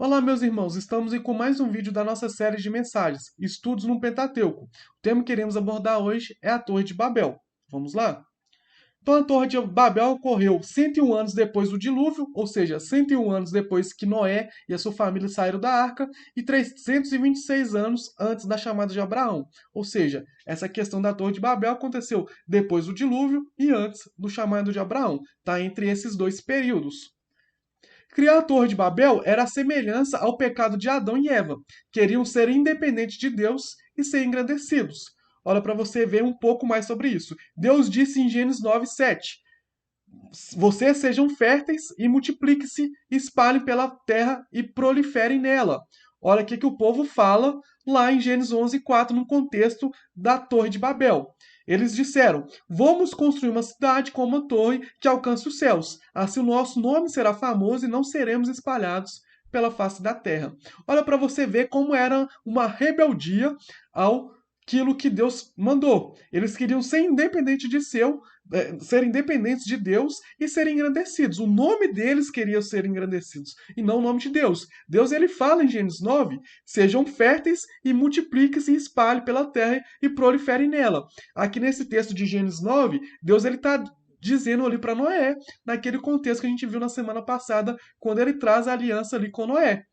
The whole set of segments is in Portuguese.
Olá, meus irmãos, estamos aí com mais um vídeo da nossa série de mensagens, Estudos no Pentateuco. O tema que iremos abordar hoje é a Torre de Babel. Vamos lá? Então, a Torre de Babel ocorreu 101 anos depois do dilúvio, ou seja, 101 anos depois que Noé e a sua família saíram da arca, e 326 anos antes da chamada de Abraão. Ou seja, essa questão da Torre de Babel aconteceu depois do dilúvio e antes do chamado de Abraão. Está entre esses dois períodos. Criar a Torre de Babel era a semelhança ao pecado de Adão e Eva. Queriam ser independentes de Deus e ser engrandecidos. Olha para você ver um pouco mais sobre isso. Deus disse em Gênesis 9:7: vocês sejam férteis e multipliquem-se, espalhem pela terra e proliferem nela. Olha o que o povo fala lá em Gênesis 11:4, no contexto da Torre de Babel. Eles disseram: vamos construir uma cidade com uma torre que alcance os céus. Assim o nosso nome será famoso e não seremos espalhados pela face da terra. Olha para você ver como era uma rebeldia ao aquilo que Deus mandou. Eles queriam ser independentes de ser independentes de Deus e serem engrandecidos. O nome deles queria ser engrandecidos e não o nome de Deus. Deus ele fala em Gênesis 9: sejam férteis e multipliquem-se e espalhem pela terra e proliferem nela. Aqui nesse texto de Gênesis 9, Deus ele está dizendo ali para Noé, naquele contexto que a gente viu na semana passada, quando ele traz a aliança ali com Noé.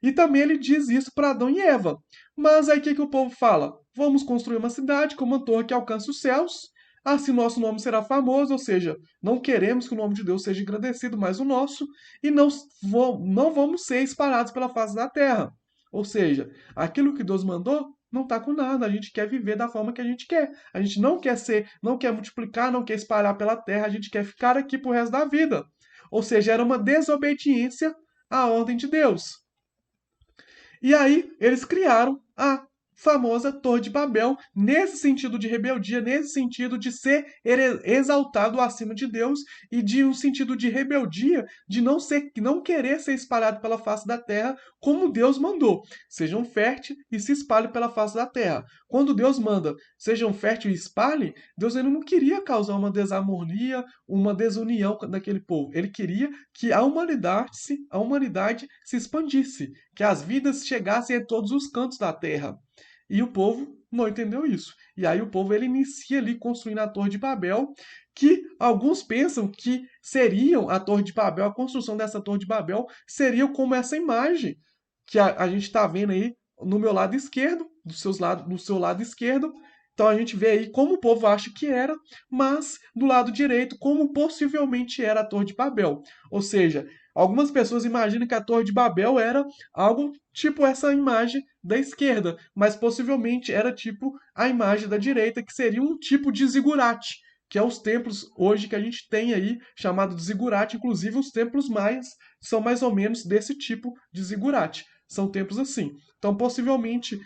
E também ele diz isso para Adão e Eva. Mas aí o que o povo fala? Vamos construir uma cidade com uma torre que alcance os céus. Assim nosso nome será famoso, ou seja, não queremos que o nome de Deus seja engrandecido, mas o nosso, e não vamos ser espalhados pela face da terra. Ou seja, aquilo que Deus mandou não está com nada. A gente quer viver da forma que a gente quer. A gente não quer multiplicar, não quer espalhar pela terra, a gente quer ficar aqui pro resto da vida. Ou seja, era uma desobediência à ordem de Deus. E aí eles criaram a famosa Torre de Babel, nesse sentido de rebeldia, nesse sentido de ser exaltado acima de Deus e de um sentido de rebeldia, de não querer ser espalhado pela face da terra como Deus mandou. Sejam férteis e se espalhem pela face da terra. Quando Deus manda, sejam férteis e espalhem, Deus ele não queria causar uma desarmonia, uma desunião daquele povo. Ele queria que a humanidade se expandisse, que as vidas chegassem a todos os cantos da terra. E o povo não entendeu isso. E aí o povo ele inicia ali construindo a Torre de Babel, que alguns pensam que seriam a Torre de Babel, a construção dessa Torre de Babel seria como essa imagem que a gente está vendo aí no meu lado esquerdo, do seu lado esquerdo. Então a gente vê aí como o povo acha que era, mas do lado direito, como possivelmente era a Torre de Babel. Ou seja, algumas pessoas imaginam que a Torre de Babel era algo tipo essa imagem da esquerda, mas possivelmente era tipo a imagem da direita, que seria um tipo de zigurate, que é os templos hoje que a gente tem aí, chamado de zigurate. Inclusive os templos maias são mais ou menos desse tipo de zigurate. São templos assim. Então, possivelmente,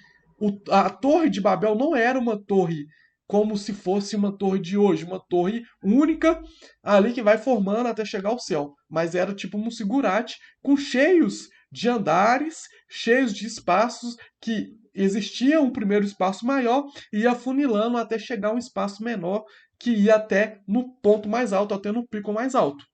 a Torre de Babel não era uma torre como se fosse uma torre de hoje, uma torre única ali que vai formando até chegar ao céu. Mas era tipo um zigurate com cheios de andares, cheios de espaços que existia um primeiro espaço maior e ia funilando até chegar a um espaço menor que ia até no ponto mais alto, até no pico mais alto.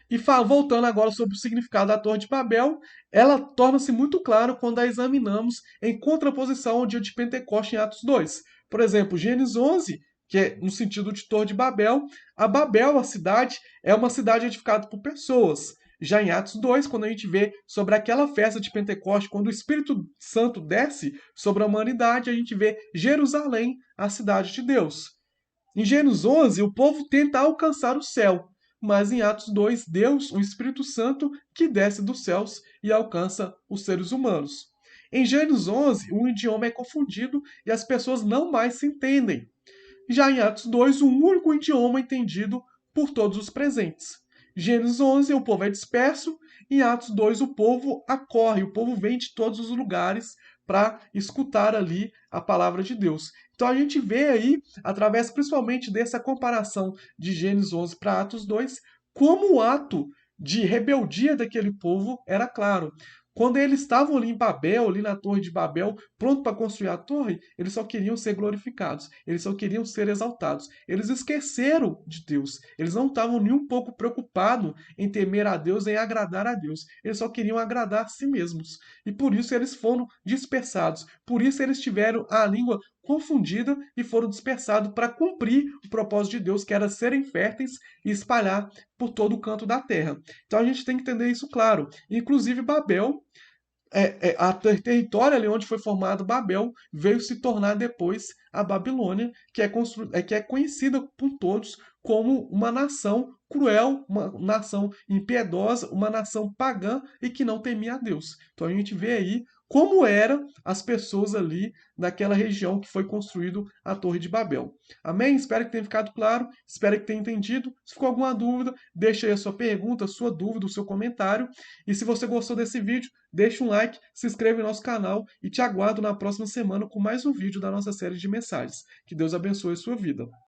E voltando agora sobre o significado da Torre de Babel, ela torna-se muito claro quando a examinamos em contraposição ao dia de Pentecostes em Atos 2. Por exemplo, Gênesis 11, que é no sentido de Torre de Babel, a Babel, a cidade, é uma cidade edificada por pessoas. Já em Atos 2, quando a gente vê sobre aquela festa de Pentecostes, quando o Espírito Santo desce sobre a humanidade, a gente vê Jerusalém, a cidade de Deus. Em Gênesis 11, o povo tenta alcançar o céu, mas em Atos 2, Deus, o Espírito Santo, que desce dos céus e alcança os seres humanos. Em Gênesis 11, o idioma é confundido e as pessoas não mais se entendem. Já em Atos 2, um único idioma é entendido por todos os presentes. Gênesis 11, o povo é disperso. Em Atos 2, o povo acorre, o povo vem de todos os lugares para escutar ali a palavra de Deus. Então a gente vê aí, através principalmente dessa comparação de Gênesis 11 para Atos 2, como o ato de rebeldia daquele povo era claro. Quando eles estavam ali em Babel, ali na Torre de Babel, pronto para construir a torre, eles só queriam ser glorificados, eles só queriam ser exaltados. Eles esqueceram de Deus. Eles não estavam nem um pouco preocupados em temer a Deus, em agradar a Deus. Eles só queriam agradar a si mesmos. E por isso eles foram dispersados. Por isso eles tiveram a língua confundida e foram dispersados para cumprir o propósito de Deus, que era serem férteis e espalhar por todo o canto da terra. Então a gente tem que entender isso claro. Inclusive Babel território ali onde foi formado Babel veio se tornar depois a Babilônia, que é conhecida por todos como uma nação cruel, uma nação impiedosa, uma nação pagã e que não temia a Deus. Então a gente vê aí como eram as pessoas ali naquela região que foi construído a Torre de Babel. Amém? Espero que tenha ficado claro, espero que tenha entendido. Se ficou alguma dúvida, deixa aí a sua pergunta, a sua dúvida, o seu comentário. E se você gostou desse vídeo, deixa um like, se inscreve no nosso canal e te aguardo na próxima semana com mais um vídeo da nossa série de mensagens. Que Deus abençoe a sua vida.